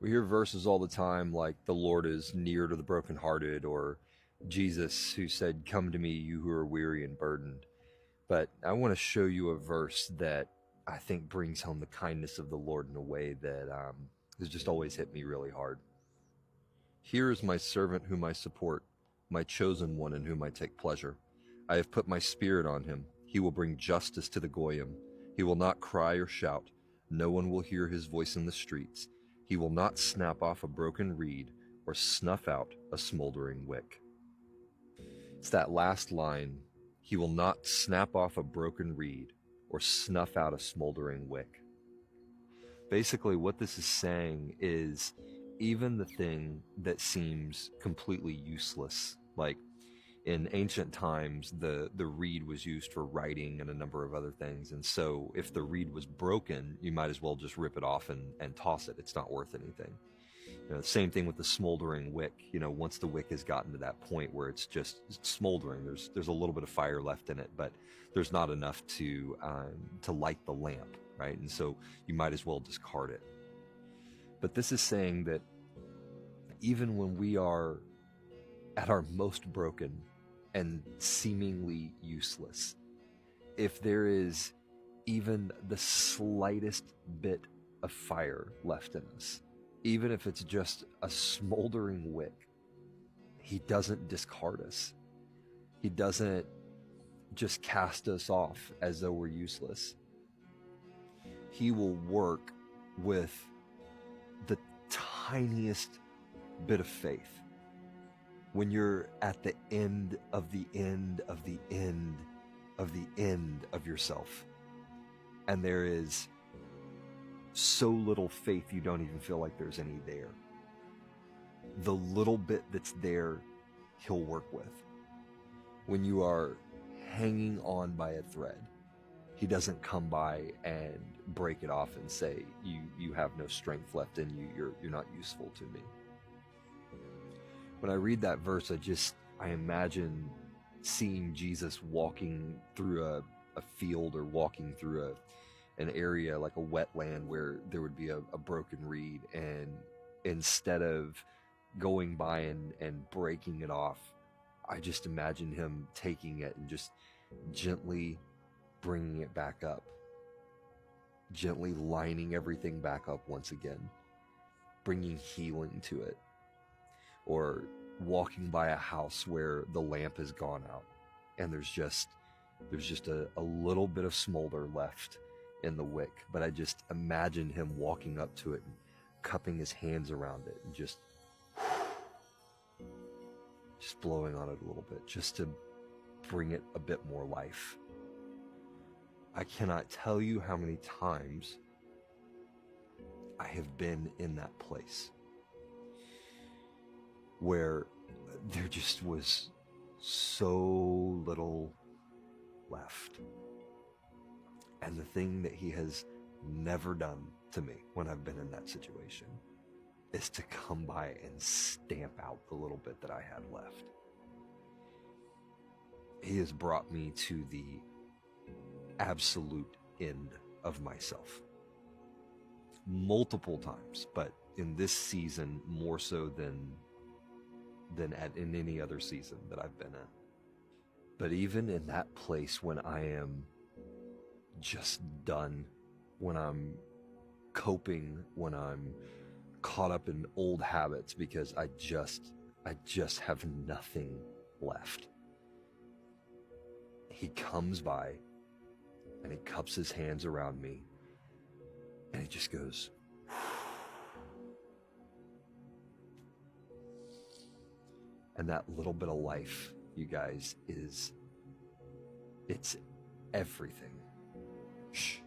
We hear verses all the time like the Lord is near to the brokenhearted, or Jesus who said, "Come to me, you who are weary and burdened." But I want to show you a verse that I think brings home the kindness of the Lord in a way that has just always hit me really hard. "Here is my servant whom I support, my chosen one in whom I take pleasure. I have put my spirit on him. He will bring justice to the Goyim. He will not cry or shout. No one will hear his voice in the streets. He will not snap off a broken reed or snuff out a smoldering wick." It's that last line, "He will not snap off a broken reed or snuff out a smoldering wick." Basically, what this is saying is even the thing that seems completely useless, like in ancient times, the reed was used for writing and a number of other things. And so if the reed was broken, you might as well just rip it off and toss it. It's not worth anything. Same thing with the smoldering wick. Once the wick has gotten to that point where it's just smoldering, there's a little bit of fire left in it, but there's not enough to light the lamp, right? And so you might as well discard it. But this is saying that even when we are at our most broken and seemingly useless, if there is even the slightest bit of fire left in us, even if it's just a smoldering wick, he doesn't discard us. He doesn't just cast us off as though we're useless. He will work with the tiniest bit of faith. When you're at the end of the end of the end of the end of yourself, and there is so little faith you don't even feel like there's any there, the little bit that's there, he'll work with. When you are hanging on by a thread, he doesn't come by and break it off and say, you have no strength left in you, you're not useful to me. When I read that verse, I imagine seeing Jesus walking through a field, or walking through an area like a wetland where there would be a broken reed, and instead of going by and breaking it off, I just imagine him taking it and just gently bringing it back up, gently lining everything back up once again, bringing healing to it. Or walking by a house where the lamp has gone out and there's just a little bit of smolder left in the wick, but I just imagine him walking up to it and cupping his hands around it and just blowing on it a little bit, just to bring it a bit more life. I cannot tell you how many times I have been in that place where there just was so little left. And the thing that he has never done to me when I've been in that situation is to come by and stamp out the little bit that I had left. He has brought me to the absolute end of myself multiple times, but in this season more so than in any other season that I've been in. But even in that place, when I am just done, when I'm coping, when I'm caught up in old habits because I just have nothing left, he comes by and he cups his hands around me and he just goes, and that little bit of life, you guys, it's everything. Shh.